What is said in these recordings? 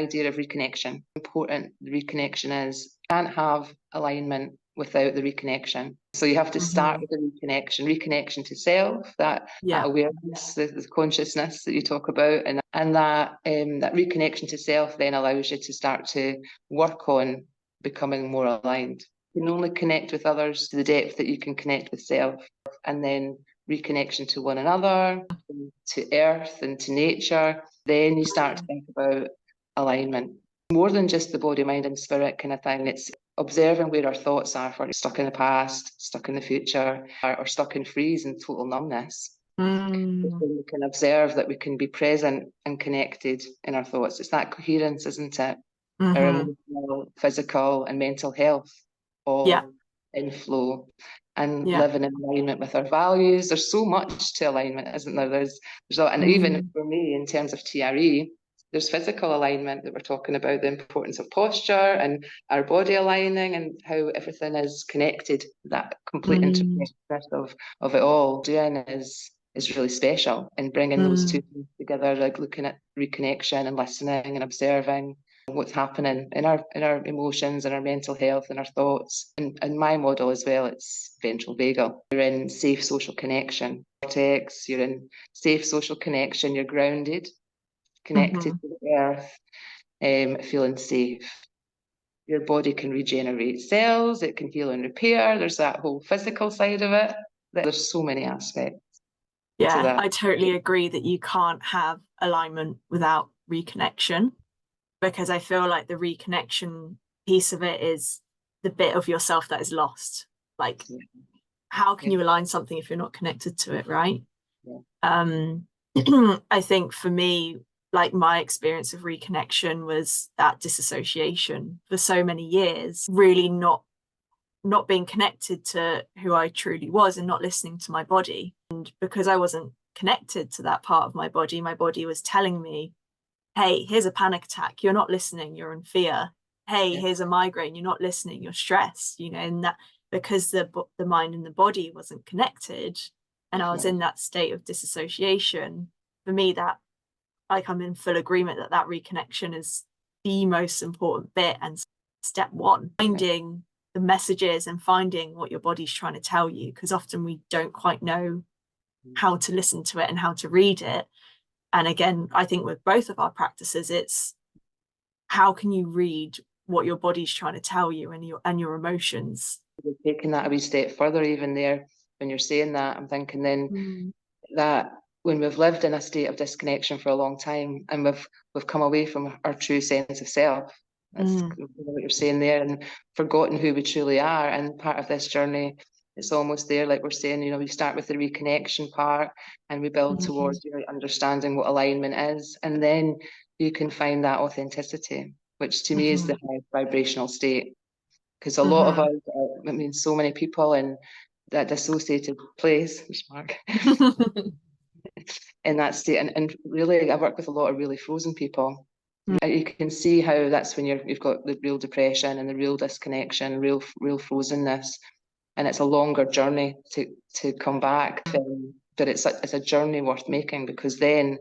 idea of reconnection. Important reconnection is. Can't have alignment without the reconnection. So you have to start with the reconnection to self, that awareness, the consciousness that you talk about, and that reconnection to self then allows you to start to work on becoming more aligned. You can only connect with others to the depth that you can connect with self, and then reconnection to one another, to earth and to nature. Then you start to think about alignment. More than just the body, mind and spirit kind of thing. It's observing where our thoughts are, for stuck in the past, stuck in the future, or stuck in freeze and total numbness. We can observe that we can be present and connected in our thoughts. It's that coherence, isn't it? Our emotional, physical and mental health all in flow, and living in alignment with our values. There's so much to alignment, isn't there? There's and even for me, in terms of TRE, there's physical alignment that we're talking about, the importance of posture and our body aligning and how everything is connected. That complete interconnectedness of it all doing is really special, and bringing those two things together, like looking at reconnection and listening and observing what's happening in our emotions and our mental health and our thoughts. And my model as well, it's ventral vagal. You're in safe social connection. Cortex, you're in safe social connection, you're grounded, connected to the earth, feeling safe. Your body can regenerate cells, it can heal and repair. There's that whole physical side of it. There's so many aspects. Yeah, I totally agree that you can't have alignment without reconnection, because I feel like the reconnection piece of it is the bit of yourself that is lost. Like, how can you align something if you're not connected to it, right? I think for me, like, my experience of reconnection was that disassociation for so many years, really not being connected to who I truly was and not listening to my body. And because I wasn't connected to that part of my body was telling me, hey, here's a panic attack, you're not listening, you're in fear. Hey, here's a migraine, you're not listening, you're stressed, you know. And that, because the mind and the body wasn't connected, and I was in that state of disassociation, for me, that, like, I'm in full agreement that reconnection is the most important bit, and step one, finding the messages and finding what your body's trying to tell you, because often we don't quite know how to listen to it and how to read it. And again, I think with both of our practices, it's how can you read what your body's trying to tell you and your emotions. Taking that a wee step further, even there, when you're saying that, I'm thinking then that when we've lived in a state of disconnection for a long time, and we've come away from our true sense of self, that's what you're saying there, and forgotten who we truly are. And part of this journey, it's almost there, like we're saying, you know, we start with the reconnection part and we build towards understanding what alignment is, and then you can find that authenticity, which to me is the highest vibrational state. Because a lot of us, I mean, so many people in that dissociated place, Mark, in that state, and really, I work with a lot of really frozen people. You can see how that's when you've got the real depression and the real disconnection, real frozenness, and it's a longer journey to come back. But it's a journey worth making, because then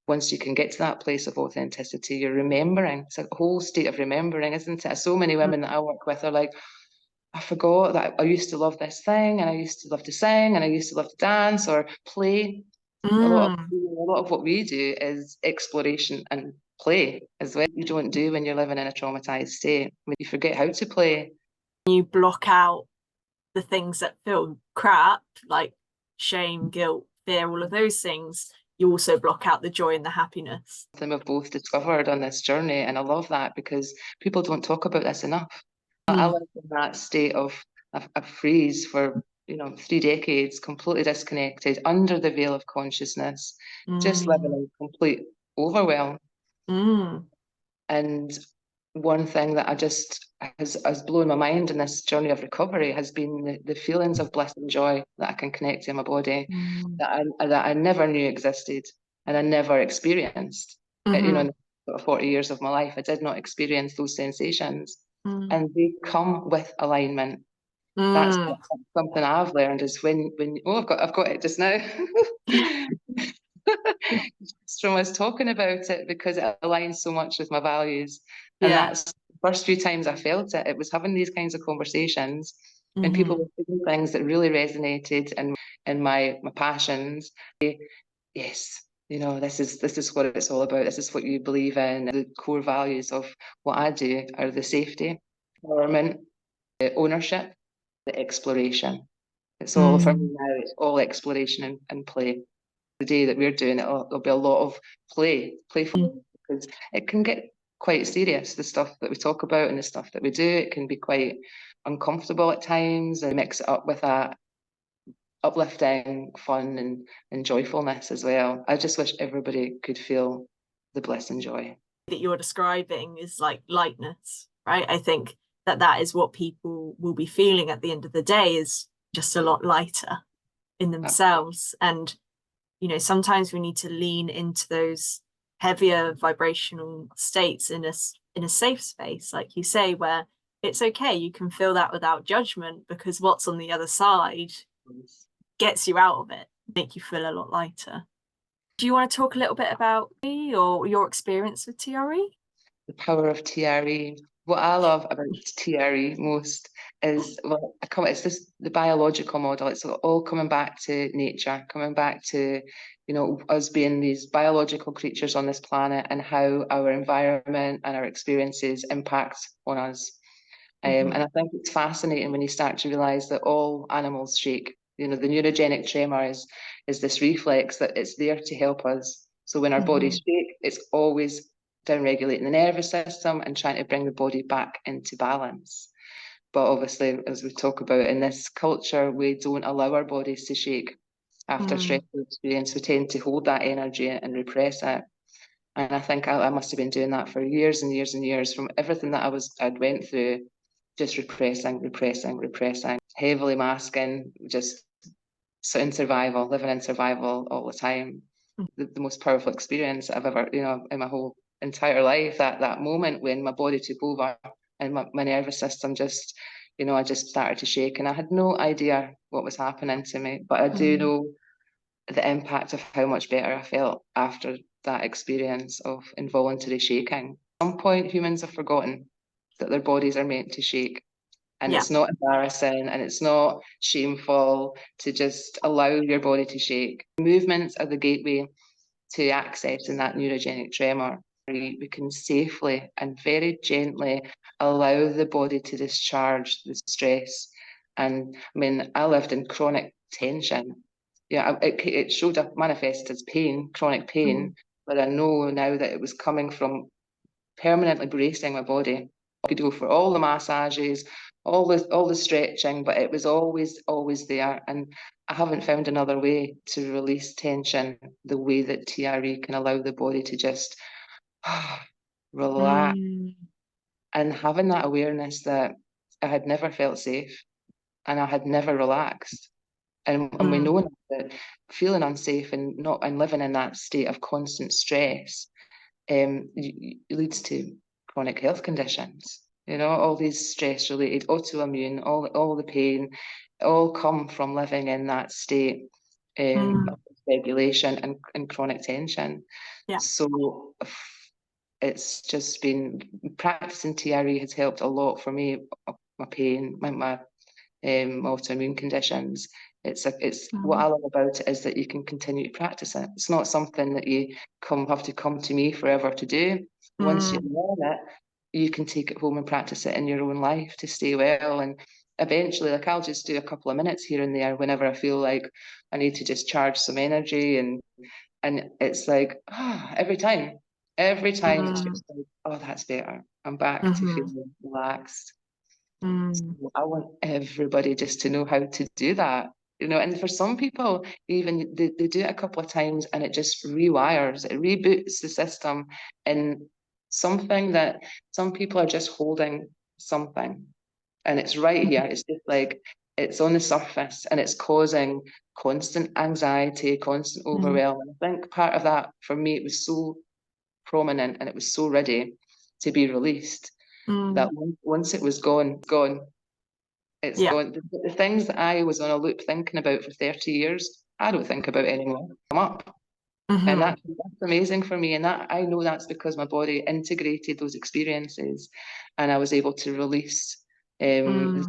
once you can get to that place of authenticity, you're remembering. It's a whole state of remembering, isn't it? So many women that I work with are like, I forgot that I used to love this thing, and I used to love to sing, and I used to love to dance or play. A lot of what we do is exploration and play as well. You don't do when you're living in a traumatized state. When you forget how to play. You block out the things that feel crap, like shame, guilt, fear, all of those things. You also block out the joy and the happiness. Something we've both discovered on this journey, and I love that, because people don't talk about this enough. I lived in that state of freeze for 3 decades, completely disconnected, under the veil of consciousness, just living in complete overwhelm. And one thing that has blown my mind in this journey of recovery has been the feelings of bliss and joy that I can connect to in my body, that I never knew existed and I never experienced. In the 40 years of my life, I did not experience those sensations, and they come with alignment. That's something I've learned, is when I've got it just now. from us talking about it because it aligns so much with my values. And that's the first few times I felt it. It was having these kinds of conversations and people were saying things that really resonated and my passions. Yes, this is what it's all about. This is what you believe in. The core values of what I do are the safety, empowerment, the ownership, the exploration. It's all for me now. It's all exploration and play. The day that we're doing it, there'll be a lot of playful, because it can get quite serious. The stuff that we talk about and the stuff that we do, it can be quite uncomfortable at times, and mix it up with that uplifting, fun, and joyfulness as well. I just wish everybody could feel the bliss and joy that you're describing is like lightness, right? I think that is what people will be feeling at the end of the day, is just a lot lighter in themselves. And sometimes we need to lean into those heavier vibrational states in a safe space, like you say, where it's okay, you can feel that without judgment, because what's on the other side gets you out of it, make you feel a lot lighter. Do you want to talk a little bit about me or your experience with TRE? The power of TRE. What I love about TRE most is, well, it's the biological model. It's all coming back to nature, coming back to, us being these biological creatures on this planet and how our environment and our experiences impact on us. And I think it's fascinating when you start to realize that all animals shake. The neurogenic tremor is this reflex that it's there to help us. So when our bodies shake, it's always down-regulating the nervous system and trying to bring the body back into balance. But obviously, as we talk about in this culture, we don't allow our bodies to shake after stressful experience. We tend to hold that energy and repress it. And I think I must have been doing that for years and years and years, from everything that I'd went through, just repressing, heavily masking, just in survival, living in survival all the time. The most powerful experience I've ever, in my whole entire life, that moment when my body took over and my nervous system just, I just started to shake, and I had no idea what was happening to me, but I do know the impact of how much better I felt after that experience of involuntary shaking. At some point, humans have forgotten that their bodies are meant to shake. And it's not embarrassing and it's not shameful to just allow your body to shake. Movements are the gateway to accessing that neurogenic tremor. We can safely and very gently allow the body to discharge the stress. And I mean, I lived in chronic tension. Yeah, it showed up, manifested as pain, chronic pain, but I know now that it was coming from permanently bracing my body. I could go for all the massages, all the stretching, but it was always there. And I haven't found another way to release tension the way that TRE can allow the body to just relax. And having that awareness that I had never felt safe and I had never relaxed. And we know that feeling unsafe and living in that state of constant stress leads to chronic health conditions. All these stress-related, autoimmune, all the pain, all come from living in that state of regulation and chronic tension. So it's just been practicing TRE has helped a lot for me. My pain, my autoimmune conditions. It's what I love about it is that you can continue to practice it. It's not something that you have to come to me forever to do. Once you learn it, you can take it home and practice it in your own life to stay well. And eventually, like, I'll just do a couple of minutes here and there whenever I feel like I need to just charge some energy, and it's like every time it's just like, oh, that's better. I'm back to feeling relaxed. So I want everybody just to know how to do that, and for some people, even they do it a couple of times and it just rewires, it reboots the system in something that some people are just holding something and it's right here. It's just like it's on the surface and it's causing constant anxiety, constant overwhelm. And I think part of that for me, it was so prominent and it was so ready to be released that once it was gone, it's gone. The things that I was on a loop thinking about for 30 years, I don't think about anymore. I'm up. And that's amazing for me. And that I know that's because my body integrated those experiences and I was able to release the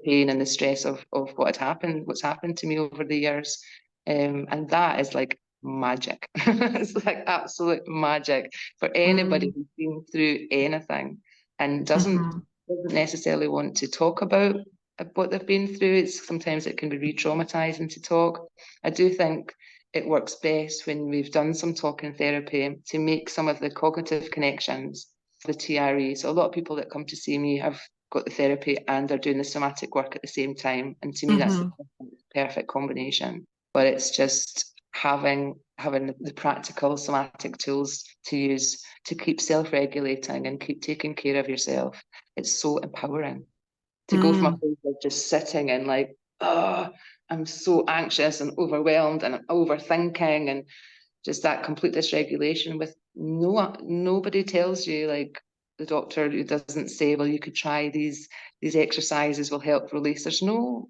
pain and the stress of what's happened to me over the years. And that is like magic. It's like absolute magic for anybody who's been through anything and doesn't necessarily want to talk about what they've been through. Sometimes it can be re-traumatizing to talk. I do think it works best when we've done some talking therapy to make some of the cognitive connections, the TRE. So a lot of people that come to see me have got the therapy and they're doing the somatic work at the same time. And to me, that's the perfect combination. But it's just having the practical somatic tools to use to keep self-regulating and keep taking care of yourself. It's so empowering to go from a place of just sitting and like, oh, I'm so anxious and overwhelmed and I'm overthinking and just that complete dysregulation with nobody tells you, like the doctor who doesn't say, well, you could try these exercises will help release. There's more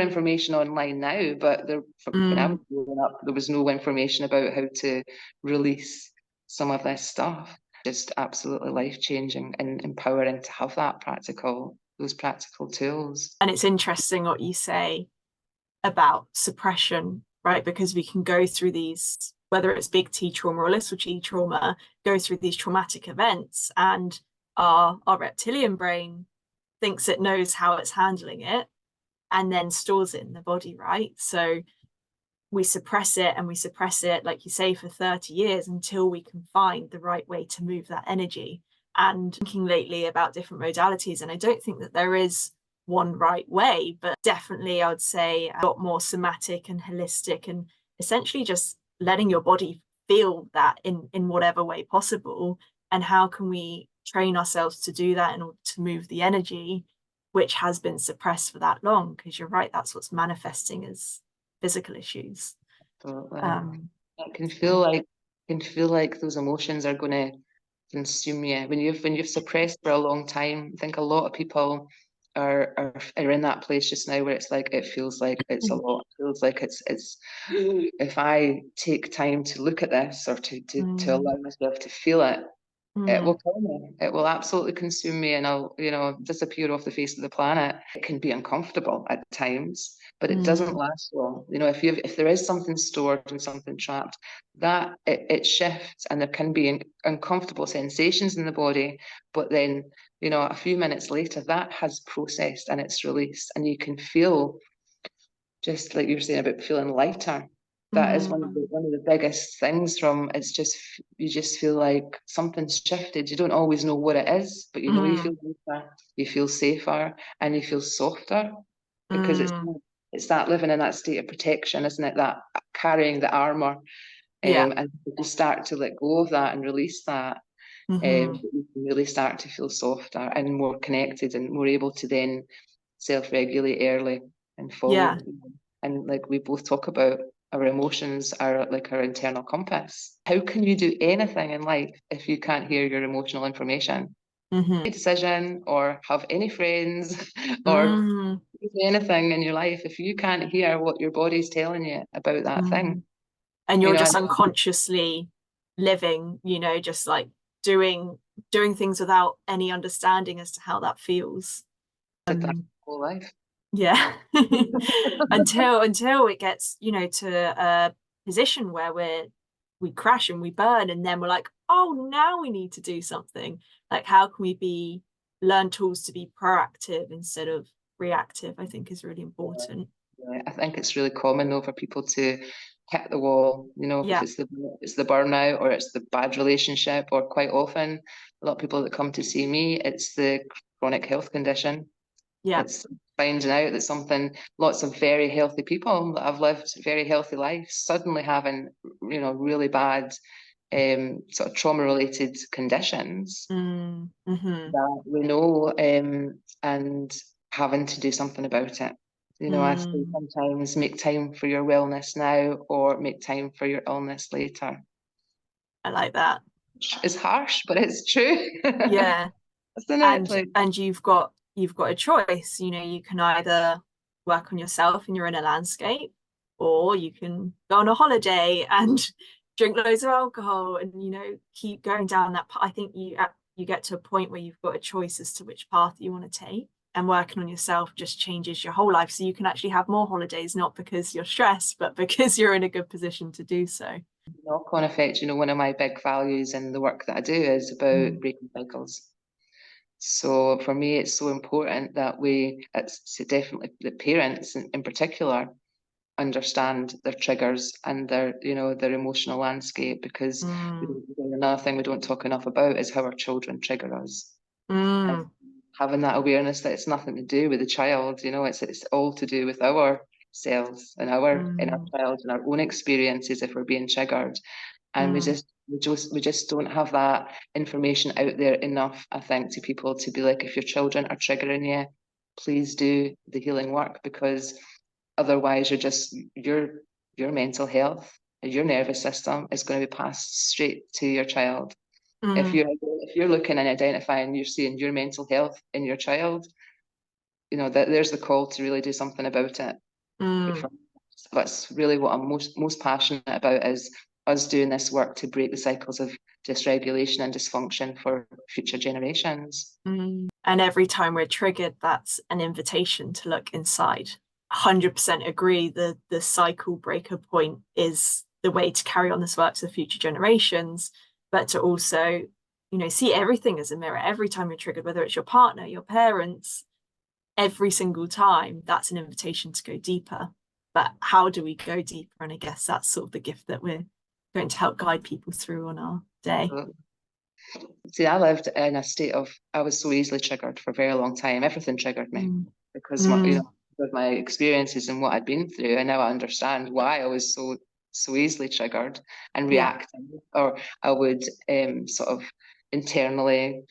information online now, but when I was growing up, there was no information about how to release some of this stuff. Just absolutely life-changing and empowering to have those practical tools. And it's interesting what you say about suppression, right? Because we can go through these, whether it's big T trauma or little T trauma, go through these traumatic events, and our reptilian brain thinks it knows how it's handling it and then stores it in the body, right? So we suppress it and we suppress it, like you say, for 30 years until we can find the right way to move that energy. And thinking lately about different modalities, and I don't think that there is one right way, but definitely I would say a lot more somatic and holistic, and essentially just letting your body feel that in whatever way possible. And how can we train ourselves to do that in order to move the energy which has been suppressed for that long? Because you're right, that's what's manifesting as physical issues. Absolutely. It can feel like those emotions are going to consume you when you've suppressed for a long time. I think a lot of people are in that place just now where it's like it feels like it's a lot. It feels like it's if I take time to look at this or to allow myself to feel it, it will kill me. It will absolutely consume me and I'll, disappear off the face of the planet. It can be uncomfortable at times, but it doesn't last long. If there is something stored and something trapped, that it shifts and there can be uncomfortable sensations in the body, but then, a few minutes later, that has processed and it's released and you can feel, just like you were saying about feeling lighter. That is one of the biggest things you just feel like something's shifted. You don't always know what it is, but you feel lighter, you feel safer, and you feel softer because it's that living in that state of protection, isn't it? That carrying the armor, and you start to let go of that and release that, you can really start to feel softer and more connected and more able to then self-regulate early and follow. And like we both talk about, our emotions are like our internal compass. How can you do anything in life if you can't hear your emotional information? Any decision or have any friends or anything in your life, if you can't hear what your body's telling you about that thing. And you're just unconsciously living, just like doing things without any understanding as to how that feels. That whole life. Yeah. until it gets, to a position where we crash and we burn, and then we're like, oh, now we need to do something. Like, how can we learn tools to be proactive instead of reactive? I think is really important. Yeah, I think it's really common though for people to hit the wall, if it's the burnout or it's the bad relationship, or quite often a lot of people that come to see me, it's the chronic health condition. It's finding out that lots of very healthy people that have lived very healthy lives suddenly having, really bad sort of trauma-related conditions that we know, and having to do something about it. I say sometimes make time for your wellness now or make time for your illness later. I like that. It's harsh, but it's true. Yeah. Isn't it? And you've got a choice. You can either work on yourself and you're in a landscape, or you can go on a holiday and drink loads of alcohol and, you know, keep going down that path. I think you get to a point where you've got a choice as to which path you want to take, and working on yourself just changes your whole life. So you can actually have more holidays, not because you're stressed, but because you're in a good position to do so. Knock-on effect, you know, one of my big values in the work that I do is about breaking cycles. So for me, it's so important that it's definitely the parents in particular understand their triggers and their, you know, their emotional landscape, because another thing we don't talk enough about is how our children trigger us. And having that awareness that it's nothing to do with the child, you know, it's all to do with ourselves and our child and our own experiences if we're being triggered. And we just don't have that information out there enough, I think, to people to be like, if your children are triggering you, please do the healing work, because otherwise your mental health, your nervous system is going to be passed straight to your child. If you're looking and identifying, you're seeing your mental health in your child, you know, that there's the call to really do something about it. That's really what I'm most passionate about, is us doing this work to break the cycles of dysregulation and dysfunction for future generations. And every time we're triggered, that's an invitation to look inside. 100% agree. The cycle breaker point is the way to carry on this work to future generations, but to also, you know, see everything as a mirror. Every time you're triggered, whether it's your partner, your parents, every single time, that's an invitation to go deeper. But how do we go deeper? And I guess that's sort of the gift that we're going to help guide people through on our day. See, I lived in a state of, I was so easily triggered for a very long time. Everything triggered me because you know, with my experiences and what I'd been through, and now I understand why I was so easily triggered and reacting. Or I would sort of internally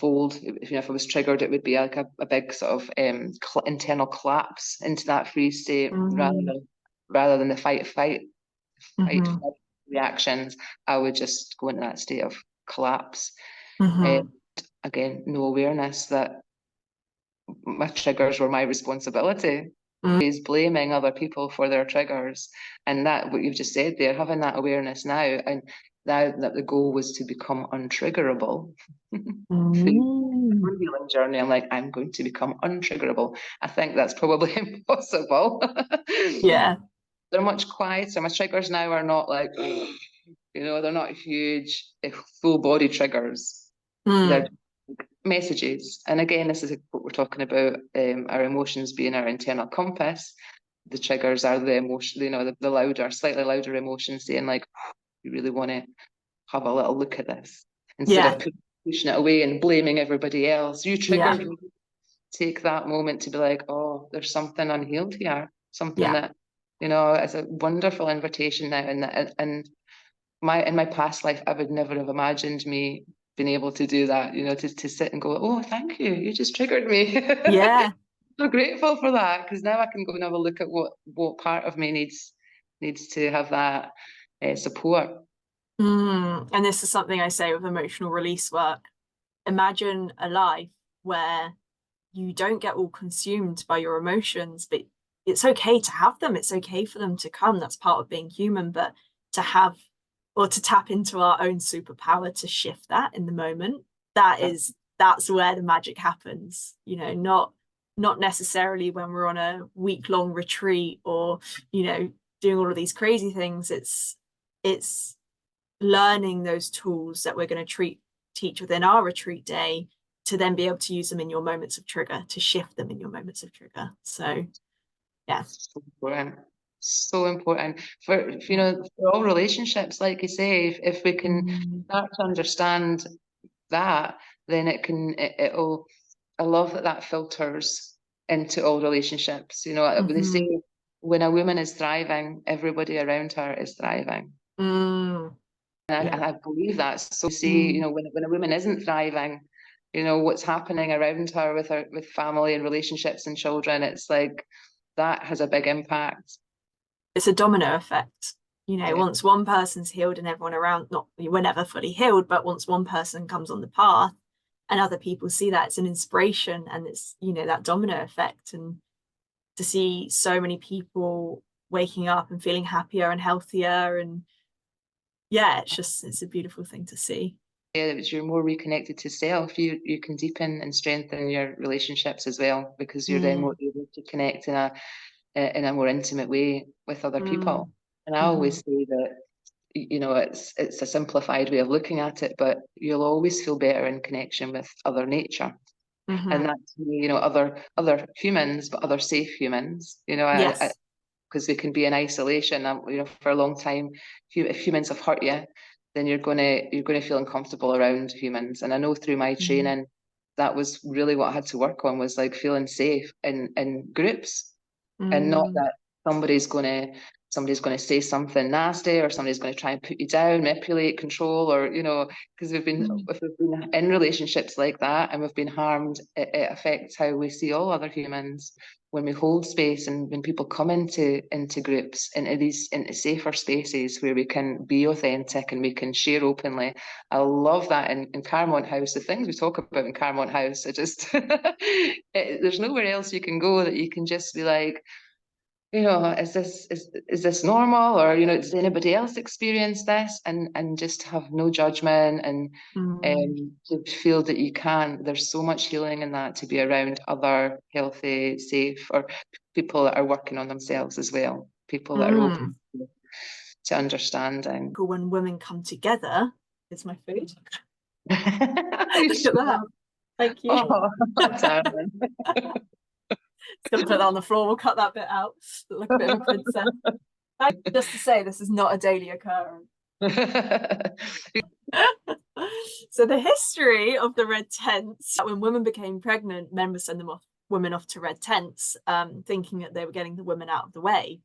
fold. You know, if I was triggered, it would be like a big sort of internal collapse into that free state, rather than the fight reactions. I would just go into that state of collapse. Again, no awareness that my triggers were my responsibility. Is blaming other people for their triggers, and that what you've just said there, having that awareness now, and now that the goal was to become untriggerable. Through healing journey, I'm like, I'm going to become untriggerable. I think that's probably impossible. They're much quieter. My triggers now are not like, you know, they're not huge, full body triggers. They're messages. And again, this is what we're talking about, our emotions being our internal compass. The triggers are the emotion, you know, the louder, slightly louder emotions saying like, you really want to have a little look at this, instead of pushing it away and blaming everybody else. You triggered me. Take that moment to be like, oh, there's something unhealed here, something that, you know, it's a wonderful invitation now. And in my past life, I would never have imagined me being able to do that, you know, to sit and go, oh, thank you, you just triggered me. So grateful for that, because now I can go and have a look at what part of me needs to have that support. And this is something I say with emotional release work. Imagine a life where you don't get all consumed by your emotions, but it's okay to have them. It's okay for them to come. That's part of being human. But to have, or to tap into our own superpower to shift that in the moment, that's where the magic happens. You know, not necessarily when we're on a week-long retreat or, you know, doing all of these crazy things. It's learning those tools that we're going to teach within our retreat day, to then be able to use them in your moments of trigger, to shift them in your moments of trigger. So so important for, you know, for all relationships, like you say, if we can start to understand that, then it'll, I love that filters into all relationships. You know, they say when a woman is thriving, everybody around her is thriving. And I believe that. So see, you know, when a woman isn't thriving, you know, what's happening around her with family and relationships and children, it's like that has a big impact. It's a domino effect. You know, once one person's healed and everyone around, not, we're never fully healed, but once one person comes on the path and other people see that, it's an inspiration, and it's, you know, that domino effect. And to see so many people waking up and feeling happier and healthier. And yeah, it's a beautiful thing to see. Yeah, as you're more reconnected to self, you can deepen and strengthen your relationships as well, because you're then more able to connect in a more intimate way with other people. And I always say that, you know, it's a simplified way of looking at it, but you'll always feel better in connection with other nature. And that's, you know, other humans, but other safe humans, you know. Yes. Because we can be in isolation, you know, for a long time. If humans have hurt you, then you're gonna feel uncomfortable around humans. And I know through my training, that was really what I had to work on, was like feeling safe in groups, and not that somebody's gonna say something nasty, or somebody's gonna try and put you down, manipulate, control, or, you know, because if we've been in relationships like that and we've been harmed, it affects how we see all other humans. When we hold space, and when people come into groups, into safer spaces where we can be authentic and we can share openly. I love that in Carmont House. The things we talk about in Carmont House, there's nowhere else you can go that you can just be like, you know, is this normal, or, you know, does anybody else experience this, and just have no judgment, and to feel that you can. There's so much healing in that, to be around other healthy, safe, or people that are working on themselves as well, people that are open to understanding. When women come together, it's my food. Look at that. Thank you. Oh, darling. Just gonna put that on the floor. We'll cut that bit out. Look a bit of a princess. Just to say, this is not a daily occurrence. So the history of the red tents: when women became pregnant, men would send women off to red tents, thinking that they were getting the women out of the way.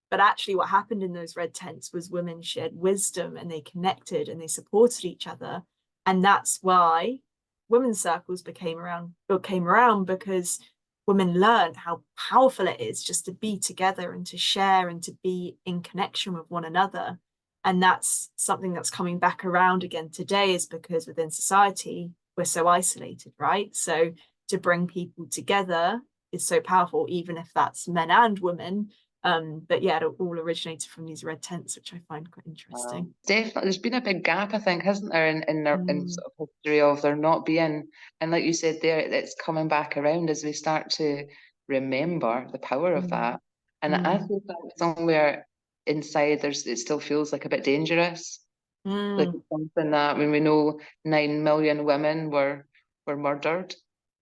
But actually what happened in those red tents was women shared wisdom, and they connected and they supported each other. And that's why women's circles came around, because women learned how powerful it is just to be together and to share and to be in connection with one another. And that's something that's coming back around again today, is because within society, we're so isolated, right? So to bring people together is so powerful, even if that's men and women. But yeah, it all originated from these red tents, which I find quite interesting. Definitely, there's been a big gap, I think, hasn't there, in sort of history of there not being, and like you said there, it's coming back around as we start to remember the power of that. And I feel that somewhere inside it still feels like a bit dangerous. Like it's something that, when we know 9 million women were murdered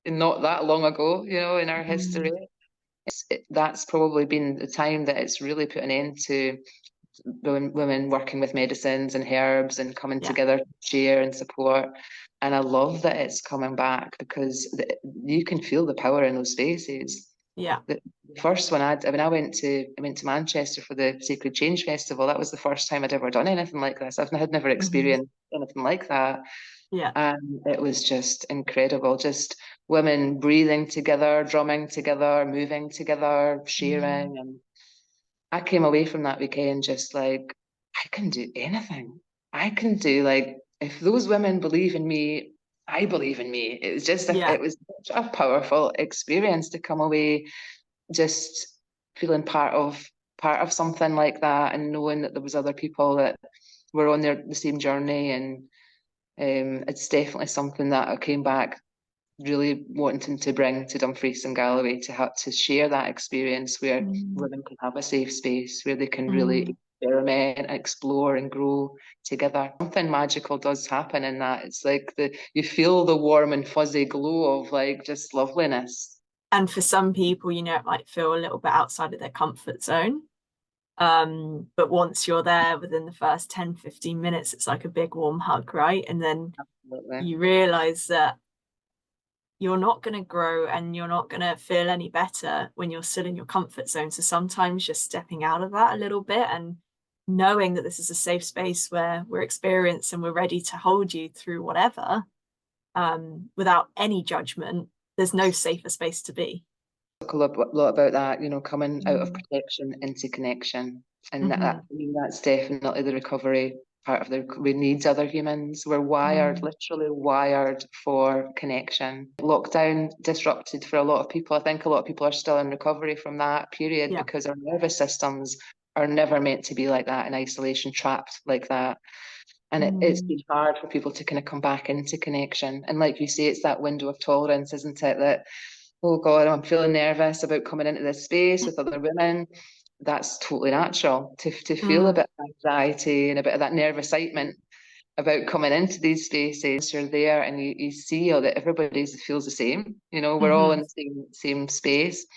not that long ago, you know, in our history. That's probably been the time that it's really put an end to women working with medicines and herbs and coming together to share and support. And I love that it's coming back, because you can feel the power in those spaces. Yeah. The first one I went to Manchester for the Sacred Change Festival. That was the first time I'd ever done anything like this. I had never experienced anything like that. Yeah. And it was just incredible. Just women breathing together, drumming together, moving together, sharing. And I came away from that weekend just like, I can do anything. I can do, like, if those women believe in me, I believe in me. It was just it was such a powerful experience to come away just feeling part of something like that, and knowing that there was other people that were on the same journey. And it's definitely something that I came back really wanting to bring to Dumfries and Galloway, to share that experience where women can have a safe space where they can really experiment, explore, and grow together. Something magical does happen in that. It's like you feel the warm and fuzzy glow of like just loveliness. And for some people, you know, it might feel a little bit outside of their comfort zone. But once you're there, within the first 10-15 minutes, it's like a big warm hug, right? And then you realize that you're not going to grow and you're not going to feel any better when you're still in your comfort zone. So sometimes just stepping out of that a little bit and knowing that this is a safe space where we're experienced and we're ready to hold you through whatever, without any judgment. There's no safer space to be. Talk a lot about that, you know, coming out of protection into connection. And that's definitely the recovery we need other humans. We're wired, literally wired for connection. Lockdown disrupted for a lot of people. I think a lot of people are still in recovery from that period because our nervous systems are never meant to be like that, in isolation, trapped like that. And it's been hard for people to kind of come back into connection. And like you say, it's that window of tolerance, isn't it? That, oh God, I'm feeling nervous about coming into this space with other women. That's totally natural to feel a bit of anxiety and a bit of that nervous excitement about coming into these spaces. You're there and you see that everybody feels the same. You know, we're all in the same space.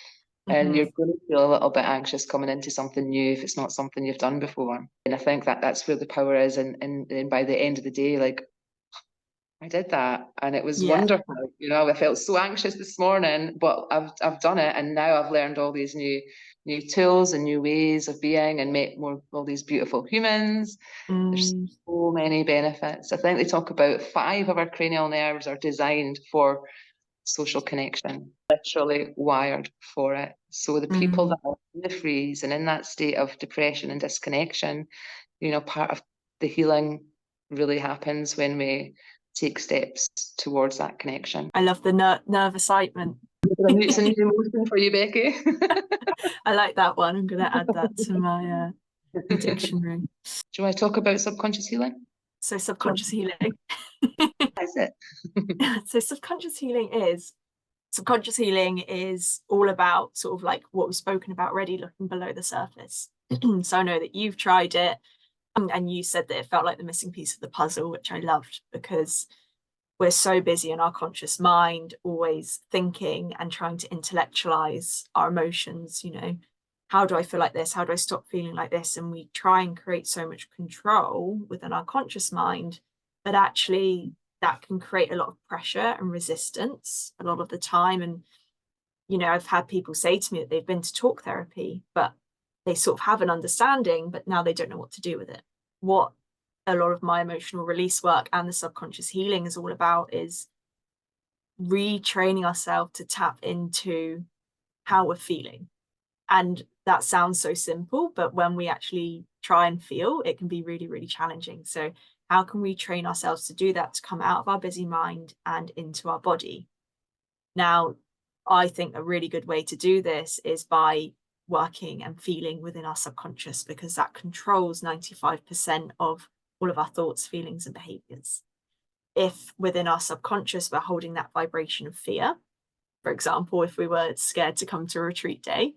And you're going to feel a little bit anxious coming into something new if it's not something you've done before. And I think that's where the power is. And by the end of the day, like, I did that and it was wonderful. You know, I felt so anxious this morning, but I've done it, and now I've learned all these new tools and new ways of being and met all these beautiful humans. There's so many benefits. I think they talk about 5 of our cranial nerves are designed for social connection, literally wired for it. So the people that are in the freeze and in that state of depression and disconnection, you know, part of the healing really happens when we take steps towards that connection. I love the nerve excitement. It's a new emotion for you, Becky. I like that one. I'm going to add that to my dictionary. Do you want to talk about subconscious healing? So subconscious healing. What is it? So subconscious healing is all about sort of like what we've spoken about already, looking below the surface. So I know that you've tried it, and you said that it felt like the missing piece of the puzzle, which I loved, because we're so busy in our conscious mind, always thinking and trying to intellectualize our emotions. You know, how do I feel like this? How do I stop feeling like this? And we try and create so much control within our conscious mind, but actually that can create a lot of pressure and resistance a lot of the time. And, you know, I've had people say to me that they've been to talk therapy, but they sort of have an understanding, but now they don't know what to do with it. What a lot of my emotional release work and the subconscious healing is all about is retraining ourselves to tap into how we're feeling. And that sounds so simple, but when we actually try and feel, it can be really, really challenging. So how can we train ourselves to do that, to come out of our busy mind and into our body? Now, I think a really good way to do this is by working and feeling within our subconscious, because that controls 95% of all of our thoughts, feelings, and behaviors. If within our subconscious we're holding that vibration of fear, for example, if we were scared to come to a retreat day,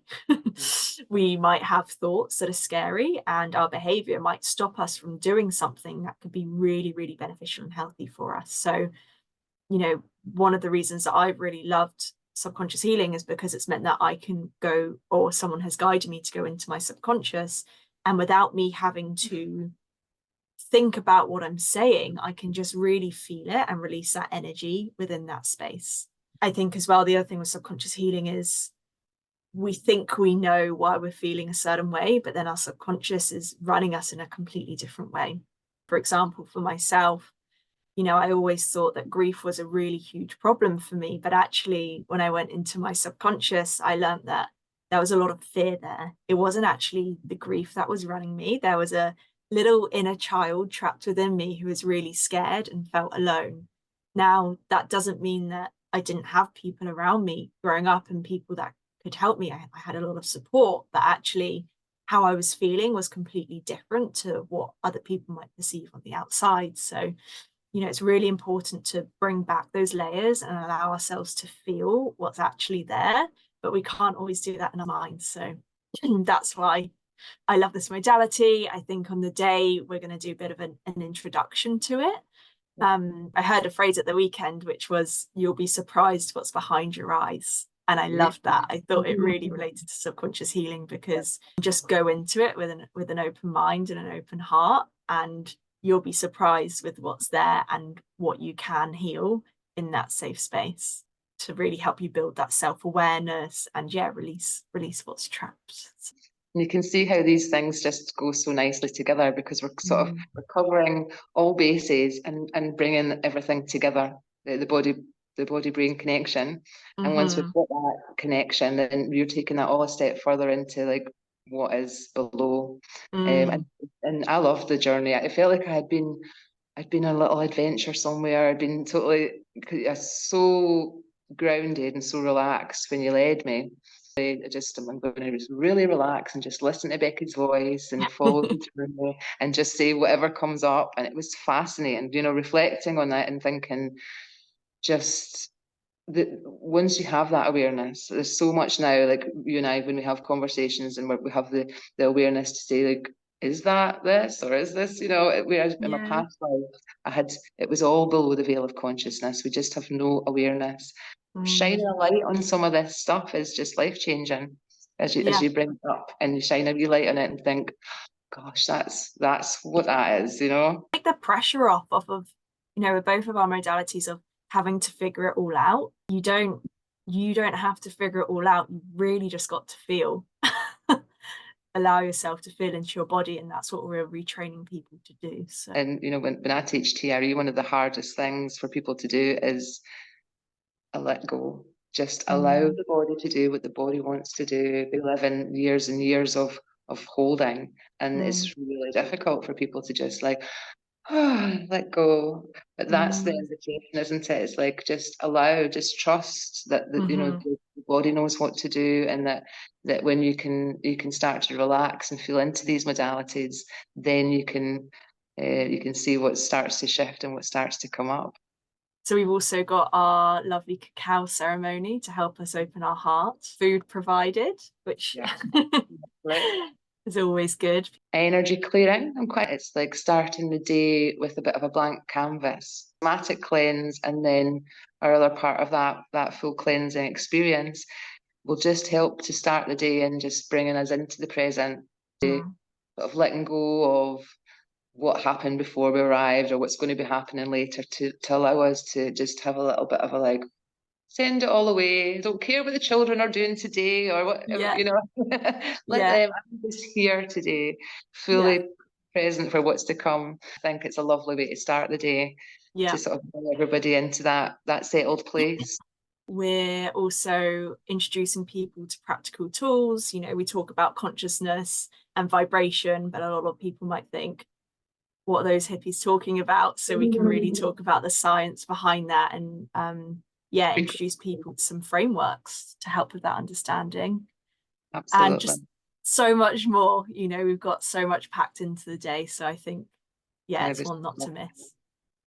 we might have thoughts that are scary, and our behavior might stop us from doing something that could be really, really beneficial and healthy for us. So, you know, one of the reasons that I've really loved subconscious healing is because it's meant that I can go, or someone has guided me to go into my subconscious, and without me having to think about what I'm saying, I can just really feel it and release that energy within that space. I think as well, the other thing with subconscious healing is we think we know why we're feeling a certain way, but then our subconscious is running us in a completely different way. For example, for myself, you know, I always thought that grief was a really huge problem for me, but actually when I went into my subconscious, I learned that there was a lot of fear there. It wasn't actually the grief that was running me. There was a little inner child trapped within me who was really scared and felt alone. Now, that doesn't mean that I didn't have people around me growing up and people that could help me. I had a lot of support, but actually how I was feeling was completely different to what other people might perceive on the outside. So, you know, it's really important to bring back those layers and allow ourselves to feel what's actually there, but we can't always do that in our minds. So that's why I love this modality. I think on the day we're going to do a bit of an introduction to it. I heard a phrase at the weekend, which was, "You'll be surprised what's behind your eyes." And I loved that. I thought it really related to subconscious healing, because just go into it with an open mind and an open heart, and you'll be surprised with what's there and what you can heal in that safe space to really help you build that self-awareness and release what's trapped. And you can see how these things just go so nicely together, because we're sort of we're covering all bases and bringing everything together, the body brain connection. And once we've got that connection, then you're taking that all a step further into like what is below. And I loved the journey. I felt like I'd been on a little adventure somewhere. I'd been totally so grounded and so relaxed when you led me. I'm going to just really relax and just listen to Becky's voice and follow the journey and just say whatever comes up. And it was fascinating, reflecting on that and thinking, just once you have that awareness, there's so much now, like you and I, when we have conversations and we have the awareness to say, like, is that this or is this, whereas in my past life, it was all below the veil of consciousness. We just have no awareness. Shining a light on some of this stuff is just life-changing as you bring it up and you shine a wee light on it and think, gosh, that's what that is, Take the pressure off of, with both of our modalities of having to figure it all out. You don't have to figure it all out. You really just got to feel. Allow yourself to feel into your body, and that's what we're retraining people to do. So, and when I teach TRE, one of the hardest things for people to do is let go. Just allow the body to do what the body wants to do. They live in years and years of holding, and it's really difficult for people to just like, let go. But that's the invitation, isn't it? It's like, just allow, just trust that the body knows what to do, and that when you can start to relax and feel into these modalities, then you can see what starts to shift and what starts to come up. So we've also got our lovely cacao ceremony to help us open our hearts. Food provided, which is always good. Energy clearing. It's like starting the day with a bit of a blank canvas. Somatic cleanse, and then our other part of that full cleansing experience will just help to start the day and just bringing us into the present. Sort of letting go of what happened before we arrived or what's going to be happening later, to allow us to just have a little bit of a like, send it all away. Don't care what the children are doing today or what, let them. I'm just here today, fully present for what's to come. I think it's a lovely way to start the day, to sort of bring everybody into that settled place. We're also introducing people to practical tools. We talk about consciousness and vibration, but a lot of people might think, what are those hippies talking about? So we can really talk about the science behind that and introduce people to some frameworks to help with that understanding. Absolutely. And just so much more. We've got so much packed into the day, so I think it's one not to miss.